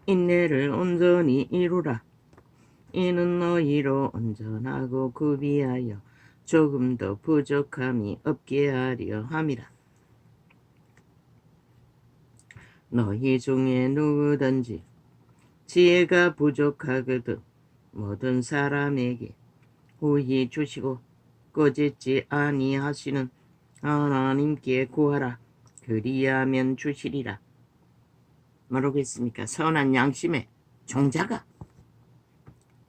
인내를 온전히 이루라. 이는 너희로 온전하고 구비하여 조금 더 부족함이 없게 하려 함이라. 너희 중에 누구든지 지혜가 부족하거든 모든 사람에게 후히 주시고 꺼짓지 아니하시는 하나님께 구하라. 그리하면 주시리라. 뭐라겠습니까? 선한 양심의 종자가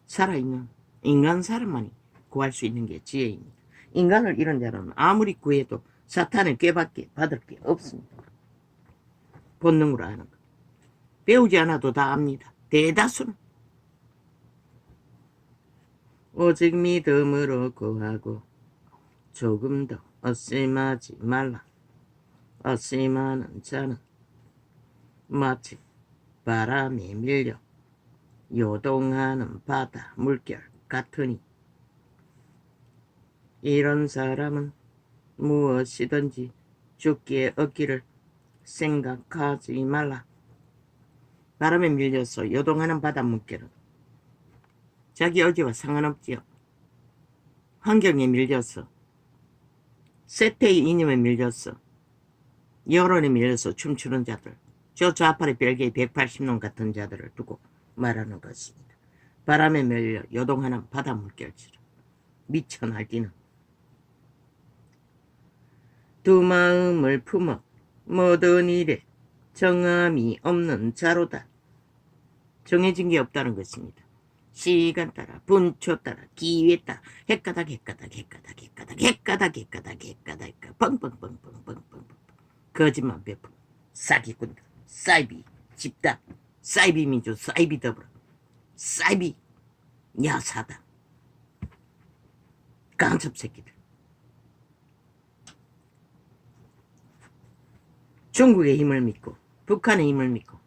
살아있는 인간 사람만이 구할 수 있는 게 지혜입니다. 인간을 잃은 자는 아무리 구해도 사탄의 꾀밖에 받을 게 없습니다. 본능으로 아는 것. 배우지 않아도 다 압니다. 대다수는. 오직 믿음으로 구하고 조금 더 의심하지 말라. 의심하는 자는 마치 바람에 밀려 요동하는 바다 물결 같으니 이런 사람은 무엇이든지 죽게 얻기를 생각하지 말라. 바람에 밀려서 요동하는 바다 물결은 자기 의지와 상관없지요. 환경에 밀려서 세태의 이념에 밀려서 여론에 밀려서 춤추는 자들, 저 좌파의 별개의 180놈 같은 자들을 두고 말하는 것입니다. 바람에 밀려 요동하는 바다 물결처럼 미쳐 날뛰는 두 마음을 품어 모든 일에 정함이 없는 자로다. 정해진 게 없다는 것입니다. 시간 따라 분초 따라 기회 따라 헷가닥 뻥뻥뻥뻥뻥 거짓말 베푼 사기꾼들 사이비 집단 사이비 민주 사이비 더불어 사이비 야사당 간첩 새끼들. 중국의 힘을 믿고 북한의 힘을 믿고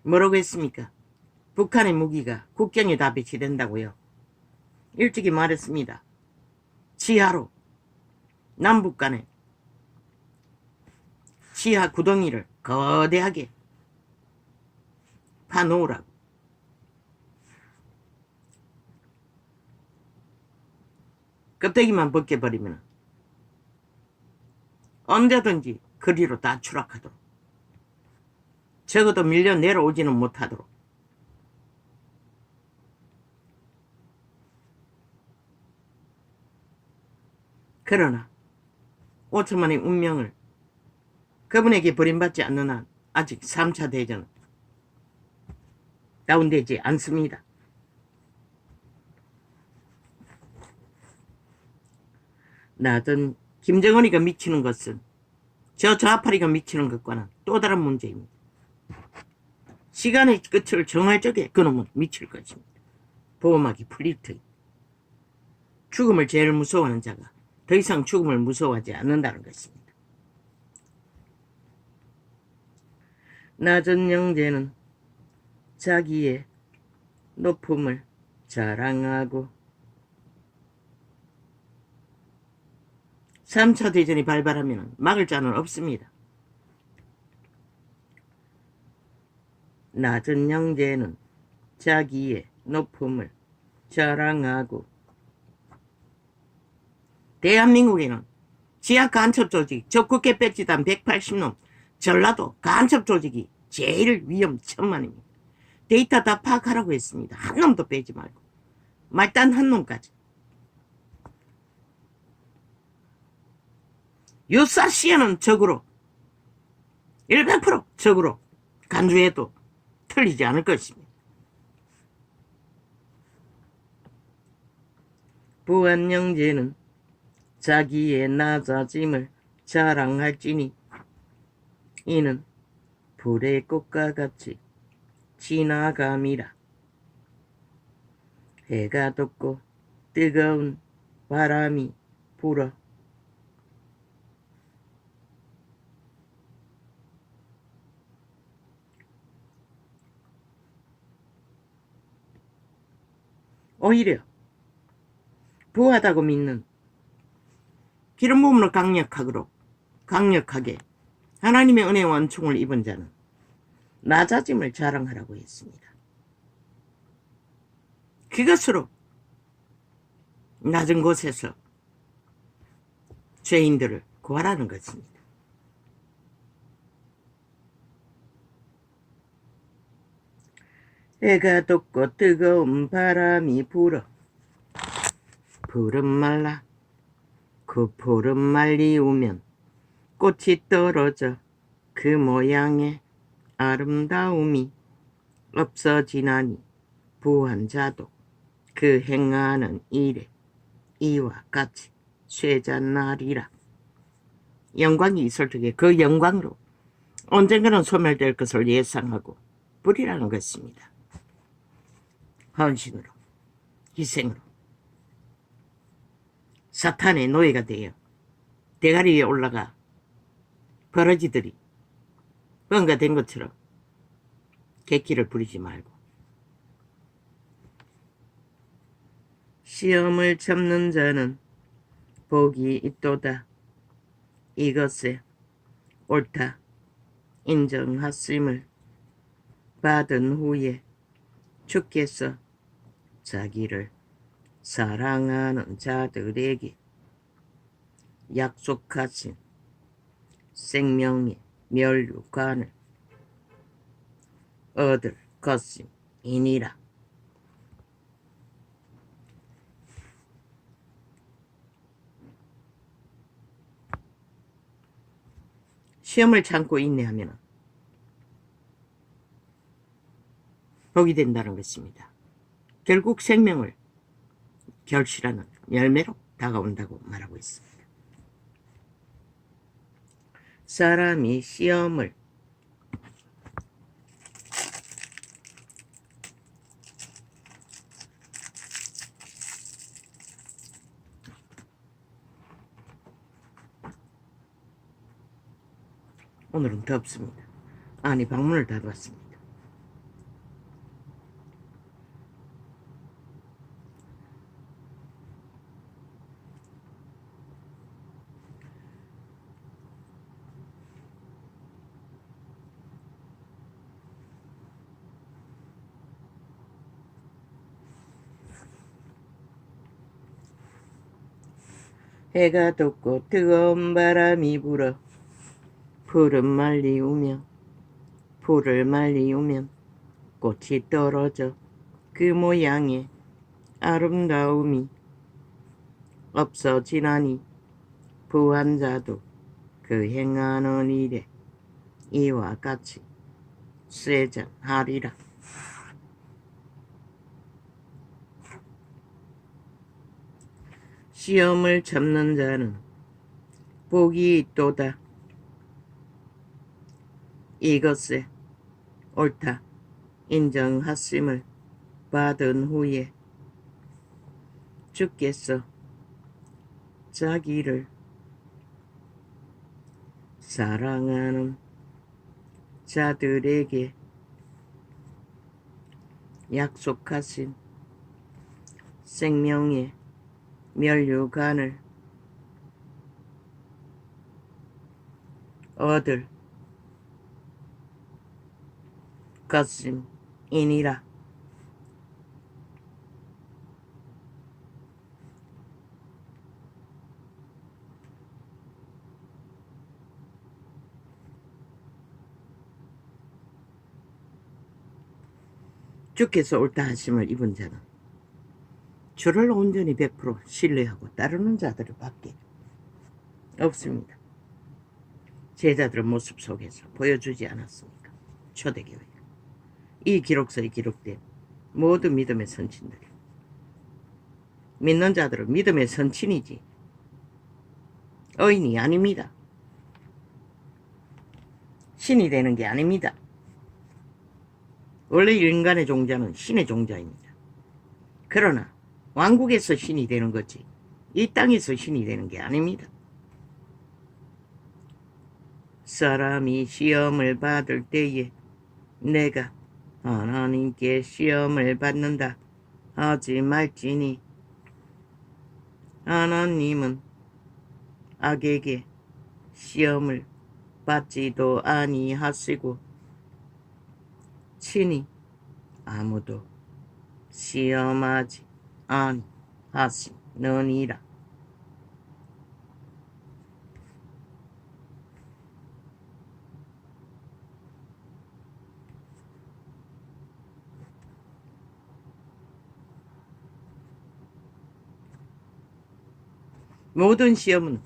뭐라고 했습니까? 북한의 무기가 국경에 다 배치된다고요. 일찍이 말했습니다. 지하로 남북 간에 지하 구덩이를 거대하게 파놓으라고. 껍데기만 벗겨버리면 언제든지 그리로 다 추락하도록, 적어도 밀려 내려오지는 못하도록. 그러나 5천만의 운명을 그분에게 버림받지 않는 한 아직 3차 대전은 다운되지 않습니다. 낮은 김정은이가 미치는 것은 저 좌파리가 미치는 것과는 또 다른 문제입니다. 시간의 끝을 정할 적에 그놈은 미칠 것입니다. 보호막이 풀릴 터이. 죽음을 제일 무서워하는 자가 더 이상 죽음을 무서워하지 않는다는 것입니다. 낮은 형제는 자기의 높음을 자랑하고 3차 대전이 발발하면 막을 자는 없습니다. 낮은 형제는 자기의 높음을 자랑하고 대한민국에는 지하 간첩 조직 적국계 배치단 180놈 전라도 간첩 조직이 제일 위험천만입니다. 데이터 다 파악하라고 했습니다. 한 놈도 빼지 말고 말단 한 놈까지. 유사시에는 적으로 100% 적으로 간주해도 틀리지 않을 것입니다. 부한 형제는 자기의 낮아짐을 자랑할지니 이는 불의 꽃과 같이 지나감이라. 해가 돋고 뜨거운 바람이 불어 오히려 부하다고 믿는 기름 부음으로 강력하게 하나님의 은혜와 은총을 입은 자는 낮아짐을 자랑하라고 했습니다. 그것으로 낮은 곳에서 죄인들을 구하라는 것입니다. 해가 돋고 뜨거운 바람이 불어 푸른 말라 그 푸른 말리우면 꽃이 떨어져 그 모양의 아름다움이 없어지나니 부한 자도 그 행하는 일에 이와 같이 쇠잔나리라. 영광이 있을 적에 그 영광으로 언젠가는 소멸될 것을 예상하고 뿌리라는 것입니다. 헌신으로, 희생으로 사탄의 노예가 되어 대가리 위에 올라가 버러지들이 뭔가 된 것처럼 객기를 부리지 말고 시험을 참는 자는 복이 있도다. 이것에 옳다 인정하심을 받은 후에 주께서 자기를 사랑하는 자들에게 약속하신 생명의 멸류관을 얻을 것임이니라. 시험을 참고 인내하면 복이 된다는 것입니다. 결국 생명을 결실하는 열매로 다가온다고 말하고 있습니다. 사람이 시험을 오늘은 덥습니다. 안에 방문을 닫았습니다. 해가 돋고 뜨거운 바람이 불어 푸른 말리우며 풀을 말리우면 꽃이 떨어져 그 모양의 아름다움이 없어지나니 부한 자도 그 행하는 일에 이와 같이 쇠잔하리라. 시험을 참는 자는 복이 있도다. 이것에 옳다 인정하심을 받은 후에 주께서 자기를 사랑하는 자들에게 약속하신 생명의 멸류관을 얻을 것임이니라. 주께서 옳다 하심을 입은 자는 주를 온전히 100% 신뢰하고 따르는 자들을 밖에 없습니다. 제자들의 모습 속에서 보여주지 않았습니까? 초대교회. 이 기록서에 기록된 모든 믿음의 선친들이 믿는 자들은 믿음의 선친이지 의인이 아닙니다. 신이 되는 게 아닙니다. 원래 인간의 종자는 신의 종자입니다. 그러나 왕국에서 신이 되는 거지 이 땅에서 신이 되는 게 아닙니다. 사람이 시험을 받을 때에 내가 하나님께 시험을 받는다 하지 말지니 하나님은 악에게 시험을 받지도 아니하시고 친히 아무도 시험하지 아니하시느니라. 모든 시험은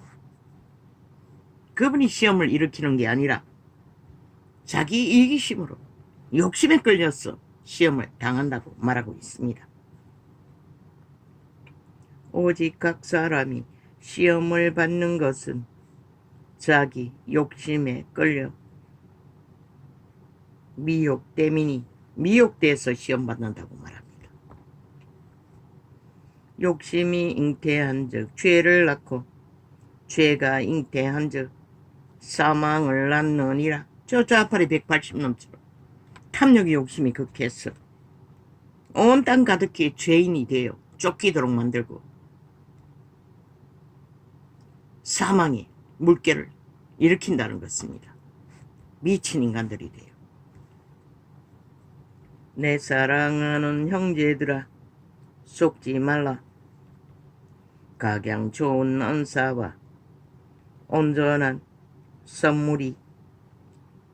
그분이 시험을 일으키는 게 아니라 자기 이기심으로 욕심에 끌려서 시험을 당한다고 말하고 있습니다. 오직 각 사람이 시험을 받는 것은 자기 욕심에 끌려 미혹 때문이 미혹돼서 시험 받는다고 말합니다. 욕심이 잉태한즉 죄를 낳고 죄가 잉태한즉 사망을 낳느니라. 저 좌파리 180넘처럼 탐욕의 욕심이 극해서 온 땅 가득히 죄인이 되어 쫓기도록 만들고 사망의 물결을 일으킨다는 것입니다. 미친 인간들이 돼요. 내 사랑하는 형제들아, 속지 말라. 각양 좋은 은사와 온전한 선물이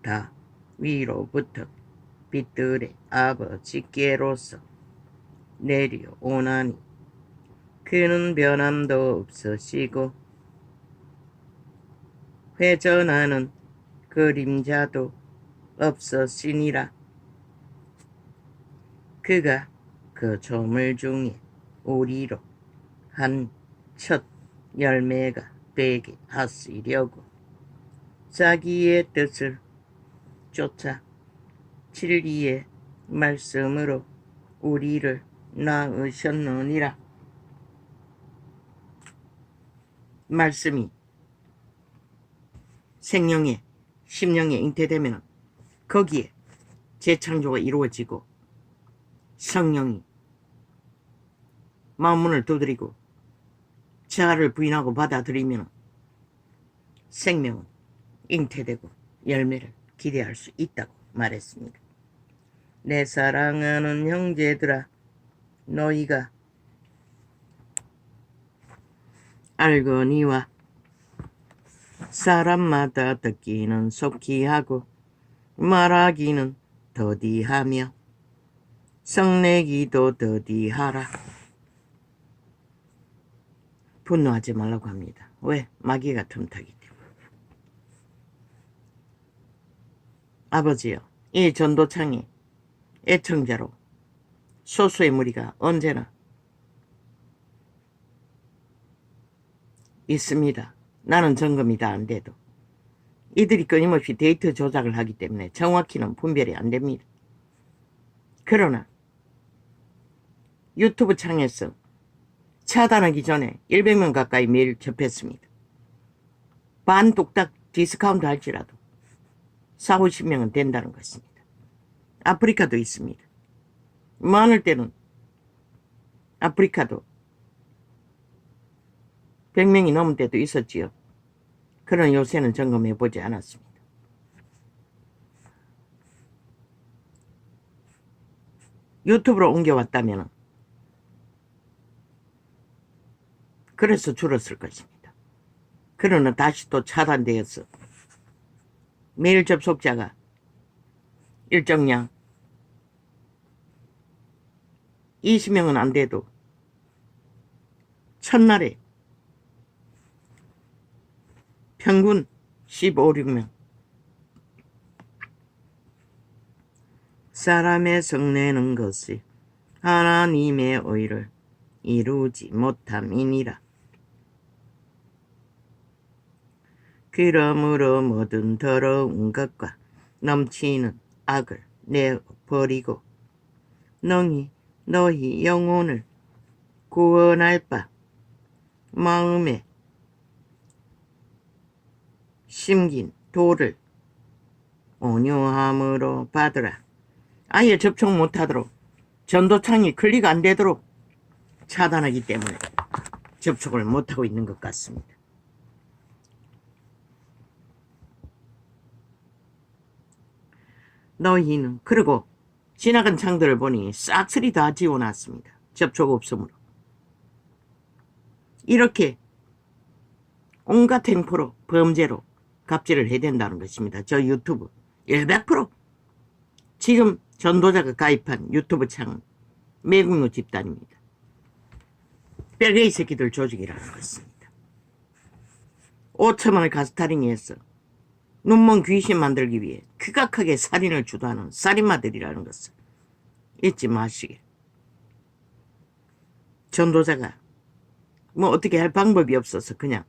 다 위로부터 빛들의 아버지께로서 내려오나니 그는 변함도 없으시고 회전하는 그림자도 없으시니라. 그가 그 조물 중에 우리로 한 첫 열매가 되게 하시려고 자기의 뜻을 쫓아 진리의 말씀으로 우리를 낳으셨느니라. 말씀이 생명의 심령에 잉태되면 거기에 재창조가 이루어지고 성령이 마음문을 두드리고 자아를 부인하고 받아들이면 생명은 잉태되고 열매를 기대할 수 있다고 말했습니다. 내 사랑하는 형제들아, 너희가 알거니와 사람마다 듣기는 속히 하고 말하기는 더디하며 성내기도 더디하라. 분노하지 말라고 합니다. 왜? 마귀가 틈타기 때문에. 아버지여, 이 전도창에 애청자로 소수의 무리가 언제나 있습니다. 나는 점검이 다 안 돼도 이들이 끊임없이 데이터 조작을 하기 때문에 정확히는 분별이 안 됩니다. 그러나 유튜브 창에서 차단하기 전에 100명 가까이 매일 접했습니다. 반 뚝딱 디스카운트 할지라도 4, 50명은 된다는 것입니다. 아프리카도 있습니다. 많을 때는 아프리카도 100명이 넘을 때도 있었지요. 그러나 요새는 점검해보지 않았습니다. 유튜브로 옮겨왔다면 그래서 줄었을 것입니다. 그러나 다시 또 차단되어서 매일 접속자가 일정량 20명은 안 돼도 첫날에 평균 15, 16명. 사람의 성내는 것이 하나님의 의를 이루지 못함이니라. 그러므로 모든 더러운 것과 넘치는 악을 내버리고 너희 영혼을 구원할 바 마음에 심긴 도를 온유함으로 받으라. 아예 접촉 못하도록 전도창이 클릭 안 되도록 차단하기 때문에 접촉을 못하고 있는 것 같습니다. 너희는 그리고 지나간 창들을 보니 싹쓸이 다 지워놨습니다. 접촉 없음으로. 이렇게 온갖 행포로 범죄로 갑질을 해야 된다는 것입니다. 저 유튜브 100% 지금 전도자가 가입한 유튜브 창은 매국노 집단입니다. 뺄개이 새끼들 조직이라는 것입니다. 5천만을 가스타링해서 눈먼 귀신 만들기 위해 극악하게 살인을 주도하는 살인마들이라는 것을 잊지 마시길. 전도자가 뭐 어떻게 할 방법이 없어서 그냥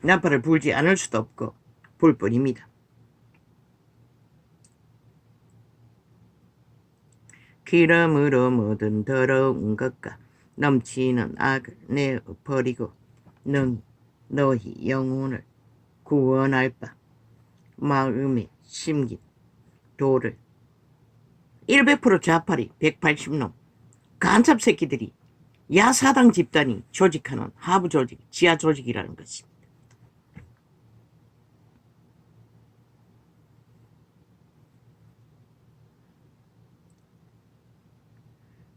나팔을 불지 않을 수도 없고 불 뿐입니다. 기름으로 묻은 더러운 것과 넘치는 악을 내어버리고 너희 영혼을 구원할 바 마음에 심긴 돌을 100% 좌파리 180놈 간첩 새끼들이 야사당 집단이 조직하는 하부 조직, 지하 조직이라는 것입니다.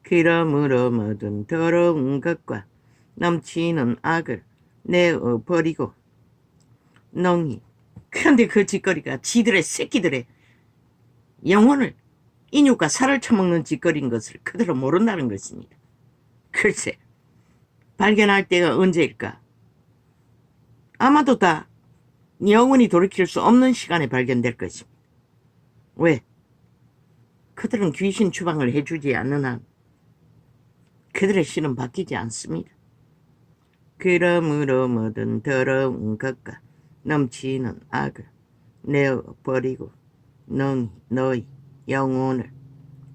기름으로 묻은 더러운 것과 넘치는 악을 내어버리고 능히. 그런데 그 짓거리가 지들의 새끼들의 영혼을 인육과 살을 처먹는 짓거리인 것을 그대로 모른다는 것입니다. 글쎄, 발견할 때가 언제일까? 아마도 다 영원히 돌이킬 수 없는 시간에 발견될 것입니다. 왜? 그들은 귀신 추방을 해주지 않는 한 그들의 신은 바뀌지 않습니다. 기름으로 묻은 더러운 것과 넘치는 악을 내어버리고 너희 영혼을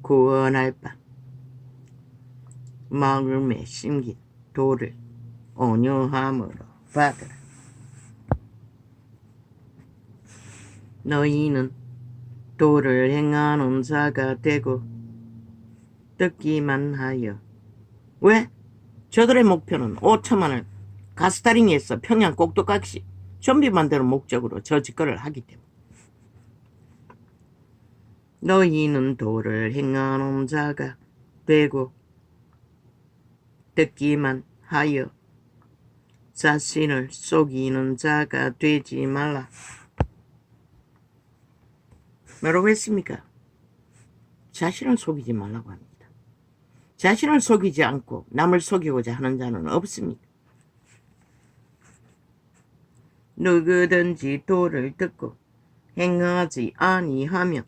구원할 바 마음에 심긴 돌을 온유함으로 받으라. 너희는 도를 행하는 자가 되고 듣기만 하여. 왜? 저들의 목표는 5천만을 가스타링해서 평양 꼭두각시 좀비 만드는 목적으로 저 짓거리를 하기 때문에. 너희는 도를 행하는 자가 되고 듣기만 하여 자신을 속이는 자가 되지 말라. 뭐라고 했습니까? 자신을 속이지 말라고 합니다. 자신을 속이지 않고 남을 속이고자 하는 자는 없습니다. 누구든지 도를 듣고 행하지 아니하면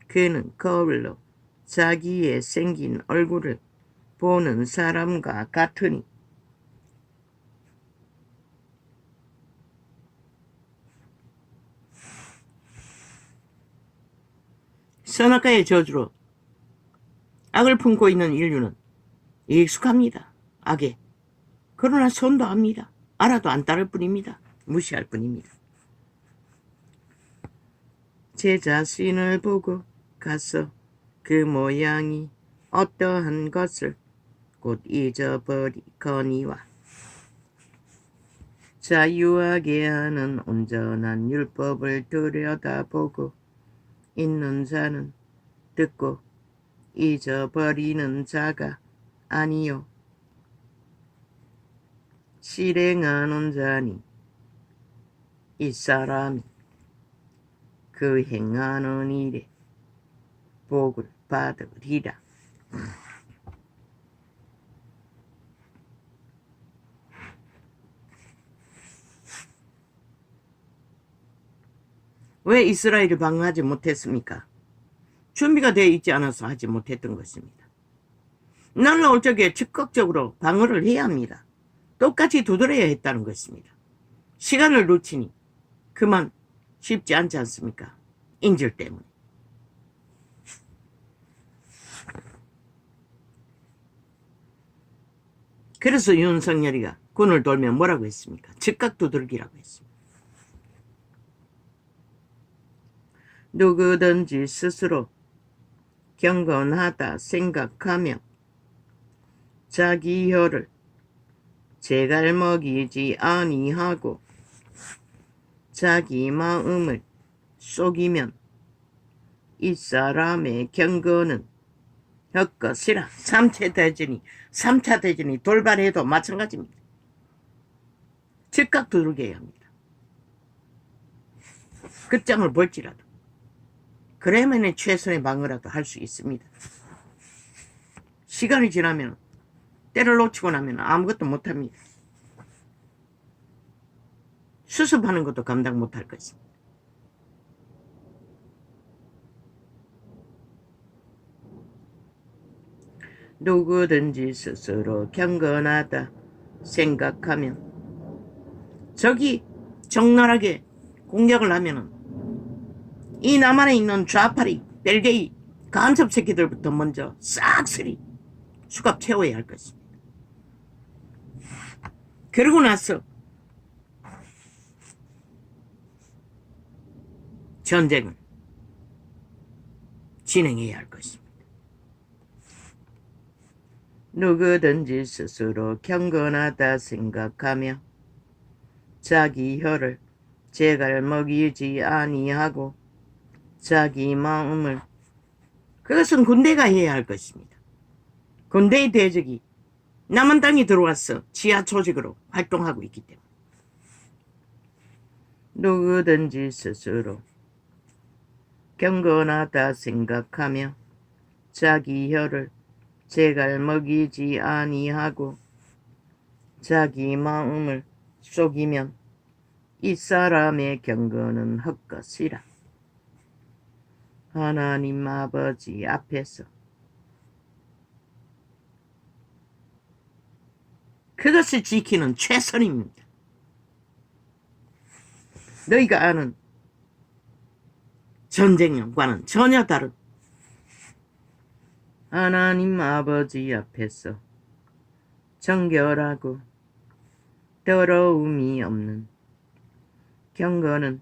그는 거울로 자기의 생긴 얼굴을 보는 사람과 같으니 선악과의 저주로 악을 품고 있는 인류는 익숙합니다. 악에. 그러나 손도 합니다. 알아도 안 따를 뿐입니다. 무시할 뿐입니다. 제 자신을 보고 가서 그 모양이 어떠한 것을 곧 잊어버리거니와 자유하게 하는 온전한 율법을 들여다보고 있는 자는 듣고 잊어버리는 자가 아니요 실행하는 자니 이 사람이 그 행하는 일에 복을 받으리라. 왜 이스라엘이 방어하지 못했습니까? 준비가 되어 있지 않아서 하지 못했던 것입니다. 날라올 적에 적극적으로 방어를 해야 합니다. 똑같이 두드려야 했다는 것입니다. 시간을 놓치니 그만 쉽지 않지 않습니까? 인질 때문에. 그래서 윤석열이가 군을 돌면 뭐라고 했습니까? 즉각 두들기라고 했습니다. 누구든지 스스로 경건하다 생각하며 자기 혀를 제갈 먹이지 아니하고 자기 마음을 속이면 이 사람의 경건은 헛것이라. 3차 대전이 돌발해도 마찬가지입니다. 즉각 두들겨야 합니다. 끝장을 볼지라도. 그러면 최선의 방어라도 할 수 있습니다. 시간이 지나면, 때를 놓치고 나면 아무것도 못합니다. 수습하는 것도 감당 못할 것입니다. 누구든지 스스로 경건하다 생각하면, 적이 적나라하게 공격을 하면은 이 남한에 있는 좌파리, 벨게이, 간첩 새끼들부터 먼저 싹쓸이 수갑 채워야 할 것입니다. 그러고 나서 전쟁을 진행해야 할 것입니다. 누구든지 스스로 경건하다 생각하며 자기 혀를 재갈 먹이지 아니하고 자기 마음을, 그것은 군대가 해야 할 것입니다. 군대의 대적이 남한 땅에 들어와서 지하 조직으로 활동하고 있기 때문에 누구든지 스스로 경건하다 생각하며 자기 혀를 재갈 먹이지 아니하고 자기 마음을 속이면 이 사람의 경건은 헛것이라. 하나님 아버지 앞에서 그것을 지키는 최선입니다. 너희가 아는 전쟁과는 전혀 다른 하나님 아버지 앞에서 정결하고 더러움이 없는 경건은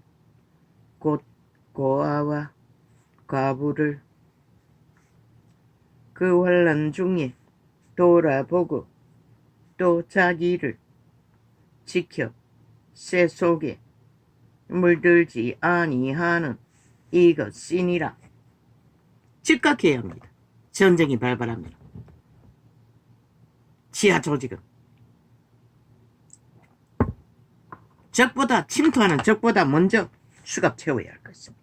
곧 고아와 과부를 그 환난 중에 돌아보고 또 자기를 지켜 새 속에 물들지 아니하는 이것이니라. 즉각해야 합니다. 전쟁이 발발하면 지하 조직은 적보다, 침투하는 적보다 먼저 수갑 채워야 할 것입니다.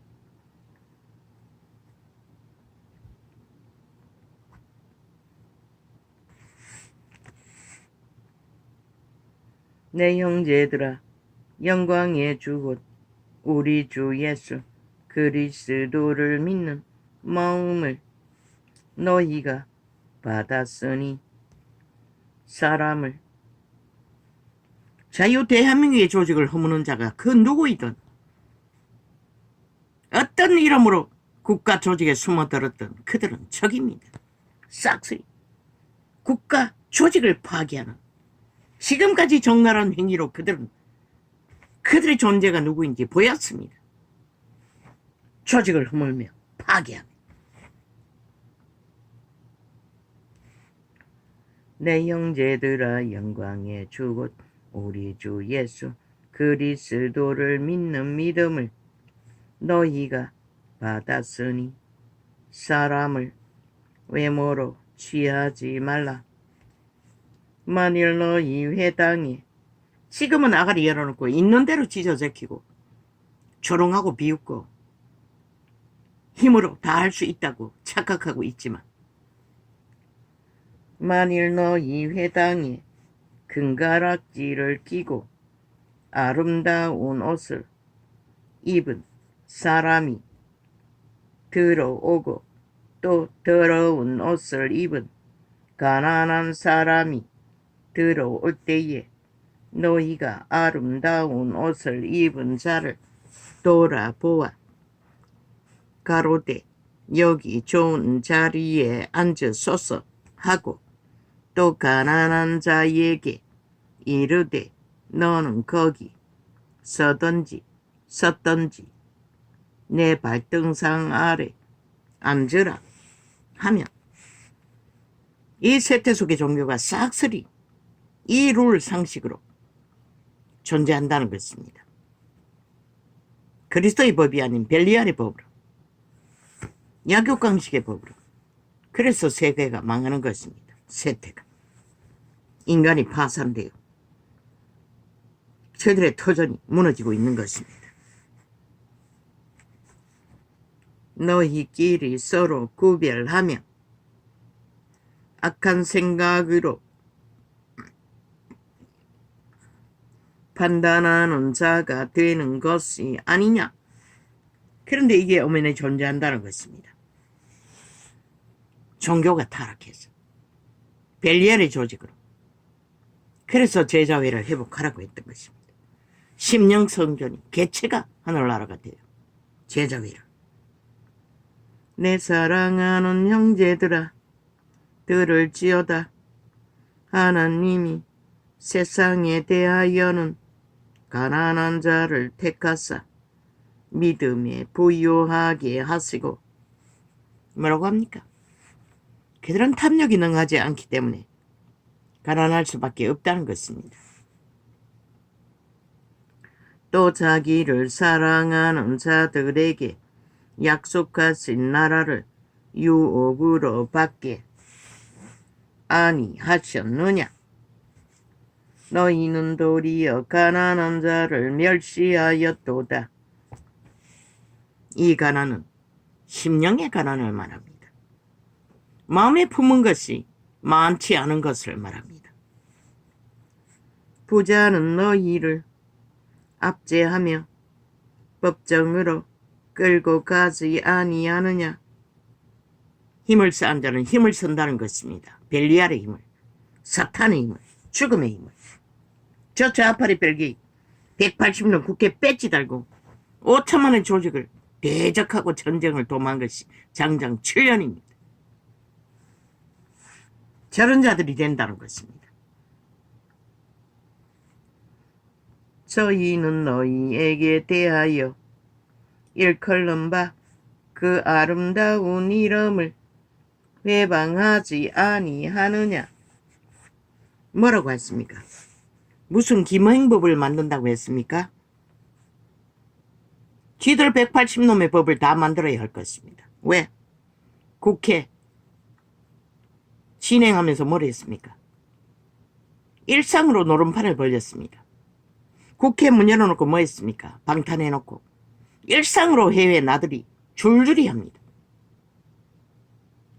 내 형제들아, 영광의 주 곧 우리 주 예수 그리스도를 믿는 마음을 너희가 받았으니 사람을, 자유 대한민국의 조직을 허무는 자가 그 누구이든 어떤 이름으로 국가 조직에 숨어들었든 그들은 적입니다. 싹쓸이 국가 조직을 파괴하는, 지금까지 적나라한 행위로 그들의 존재가 누구인지 보였습니다. 조직을 허물며 파괴합니다. 내 형제들아, 영광의 주 곧 우리 주 예수 그리스도를 믿는 믿음을 너희가 받았으니 사람을 외모로 취하지 말라. 만일 너희 회당에, 지금은 아가리 열어놓고 있는 대로 찢어제키고 조롱하고 비웃고 힘으로 다 할 수 있다고 착각하고 있지만, 만일 너희 회당에 금가락지를 끼고 아름다운 옷을 입은 사람이 들어오고 또 더러운 옷을 입은 가난한 사람이 들어올 때에 너희가 아름다운 옷을 입은 자를 돌아보아 가로되 여기 좋은 자리에 앉으소서 하고 또 가난한 자에게 이르되 너는 거기 서든지 섰든지 내 발등상 아래 앉으라 하면, 이 세태속의 종교가 싹쓸이 이 룰 상식으로 존재한다는 것입니다. 그리스도의 법이 아닌 벨리알의 법으로, 약육강식의 법으로. 그래서 세계가 망하는 것입니다. 세태가. 인간이 파산되어 저들의 터전이 무너지고 있는 것입니다. 너희끼리 서로 구별하며 악한 생각으로 판단하는 자가 되는 것이 아니냐. 그런데 이게 엄연히 존재한다는 것입니다. 종교가 타락해서 벨리알의 조직으로. 그래서 제자회를 회복하라고 했던 것입니다. 심령 성전이 개체가 하늘나라가 돼요. 제자회를. 내 사랑하는 형제들아, 들을지어다. 하나님이 세상에 대하여는 가난한 자를 택하사 믿음에 부유하게 하시고. 뭐라고 합니까? 그들은 탐욕이 능하지 않기 때문에 가난할 수밖에 없다는 것입니다. 또 자기를 사랑하는 자들에게 약속하신 나라를 유업으로 받게 아니하셨느냐. 너희는 도리어 가난한 자를 멸시하였도다. 이 가난은 심령의 가난을 말합니다. 마음에 품은 것이 많지 않은 것을 말합니다. 부자는 너희를 압제하며 법정으로 끌고 가지 아니하느냐. 힘을 쌓은 자는 힘을 쓴다는 것입니다. 벨리알의 힘을, 사탄의 힘을, 죽음의 힘을. 저 좌파리 벨기 180년 국회 배지 달고 5천만의 조직을 대적하고 전쟁을 도모한 것이 장장 7년입니다. 저런 자들이 된다는 것입니다. 저희는 너희에게 대하여 일컬는 바 그 아름다운 이름을 회방하지 아니하느냐. 뭐라고 했습니까? 무슨 김행법을 만든다고 했습니까? 지들 180놈의 법을 다 만들어야 할 것입니다. 왜? 국회 진행하면서 뭘 했습니까? 일상으로 노름판을 벌렸습니다. 국회 문 열어놓고 뭐 했습니까? 방탄해놓고 일상으로 해외 나들이 줄줄이 합니다.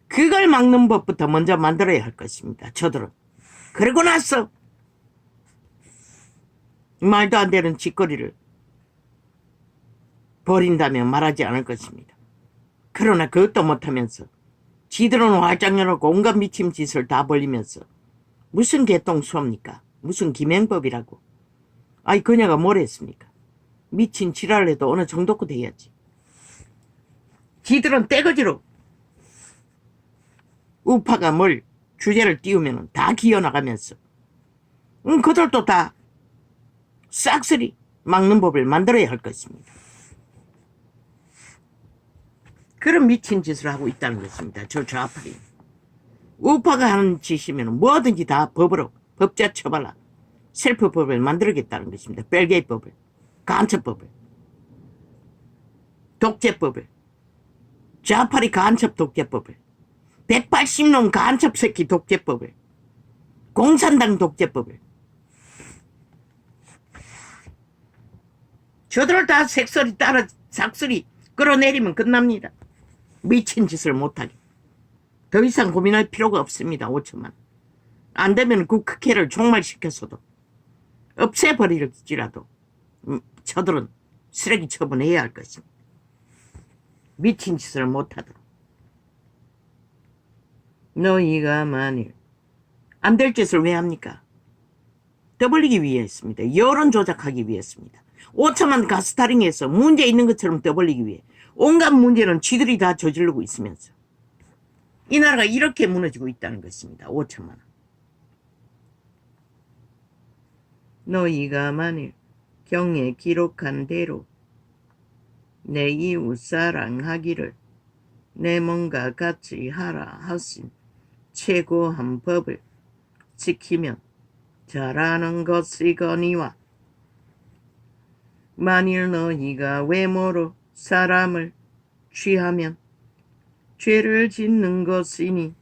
그걸 막는 법부터 먼저 만들어야 할 것입니다. 저들은. 그러고 나서 말도 안 되는 짓거리를 버린다면 말하지 않을 것입니다. 그러나 그것도 못하면서 지들은 활짝 열어놓고 온갖 미친 짓을 다 벌리면서 무슨 개똥수합니까? 무슨 김행법이라고. 아이 그녀가 뭘 했습니까? 미친 지랄을 해도 어느 정도껏 돼야지. 지들은 떼거지로 우파가 뭘 주제를 띄우면 다 기어나가면서 그들도 다 싹쓸이 막는 법을 만들어야 할 것입니다. 그런 미친 짓을 하고 있다는 것입니다. 저 좌파리. 우파가 하는 짓이면 뭐든지 다 법으로 법자 처발라 셀프법을 만들겠다는 것입니다. 벨게이법을, 간첩법을, 독재법을, 좌파리 간첩 독재법을, 180놈 간첩 새끼 독재법을, 공산당 독재법을. 저들을 다 색소리 따라 삭소리 끌어내리면 끝납니다. 미친 짓을 못하게. 더 이상 고민할 필요가 없습니다. 5천만. 안 되면 국회를 종말시켰어도 없애버릴지라도 저들은 쓰레기 처분해야 할 것입니다. 미친 짓을 못하도록. 너희가 만일 안 될 짓을 왜 합니까? 떠벌리기 위해 했습니다. 여론 조작하기 위해 했습니다. 5천만 가스타링에서 문제 있는 것처럼 떠벌리기 위해 온갖 문제는 쥐들이 다 저지르고 있으면서 이 나라가 이렇게 무너지고 있다는 것입니다. 5천만 원. 너희가 만일 경에 기록한 대로 내 이웃 사랑하기를 내 몸과 같이 하라 하신 최고한 법을 지키면 잘하는 것이거니와 만일 너희가 외모로 사람을 취하면 죄를 짓는 것이니.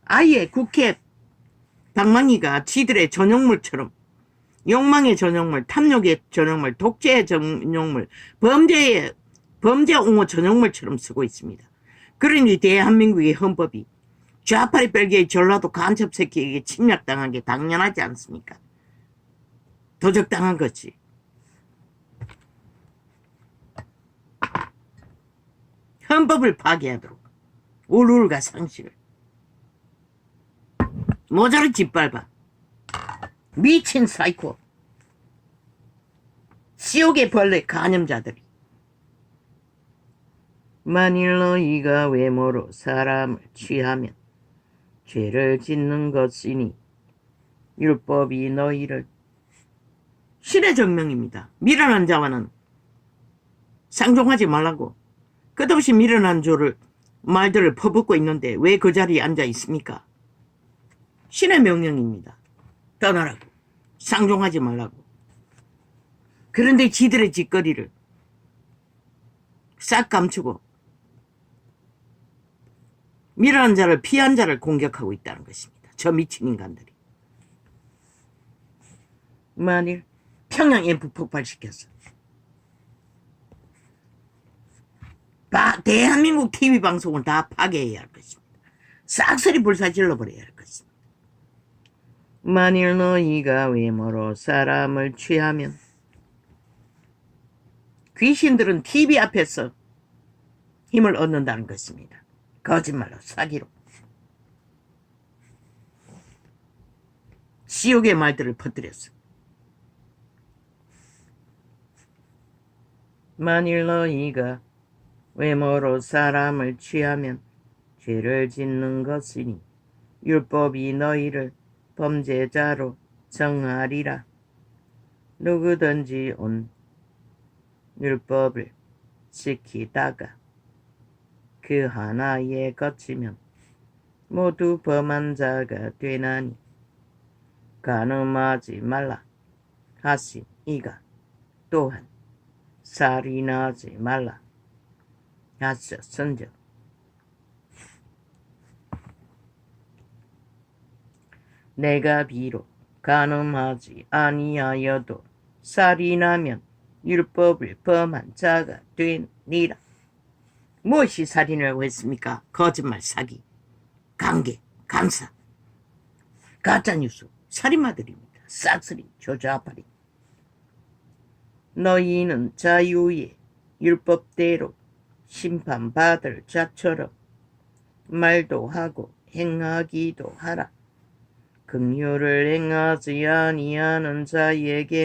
아예 국회 방망이가 지들의 전용물처럼 욕망의 전용물, 탐욕의 전용물, 독재의 전용물, 범죄 옹호 전용물처럼 쓰고 있습니다. 그러니 대한민국의 헌법이 좌파리 별개의 전라도 간첩 새끼에게 침략당한 게 당연하지 않습니까? 도적당한 거지. 헌법을 파괴하도록 우울과 상식을 모자를 짓밟아. 미친 사이코. 지옥의 벌레 간염자들이. 만일 너희가 외모로 사람을 취하면 죄를 짓는 것이니 율법이 너희를. 신의 정명입니다. 미련한 자와는 상종하지 말라고. 끝없이 미련한 조를 말들을 퍼붓고 있는데 왜 그 자리에 앉아 있습니까? 신의 명령입니다. 떠나라고. 상종하지 말라고. 그런데 지들의 짓거리를 싹 감추고 미련한 자를, 피한 자를 공격하고 있다는 것입니다. 저 미친 인간들이. 만일 평양 앰프 폭발시켰어. 대한민국 TV 방송을 다 파괴해야 할 것입니다. 싹쓸이 불사질러 버려야 할 것입니다. 만일 너희가 외모로 사람을 취하면. 귀신들은 TV 앞에서 힘을 얻는다는 것입니다. 거짓말로, 사기로. 지옥의 말들을 퍼뜨렸어. 만일 너희가 외모로 사람을 취하면 죄를 짓는 것이니 율법이 너희를 범죄자로 정하리라. 누구든지 온 율법을 지키다가 그 하나에 거치면 모두 범한 자가 되나니 간음하지 말라 하신 이가 또한 살인하지 말라 하셨은즉 내가 비록 간음하지 아니하여도 살인하면 율법을 범한 자가 되니라. 무엇이 살인이라고 했습니까? 거짓말, 사기, 강계, 감사, 가짜뉴스, 살인마들입니다. 싹쓸이 조좌파리. 너희는 자유의 율법대로 심판받을 자처럼 말도 하고 행하기도 하라. 긍휼을 행하지 아니하는 자에게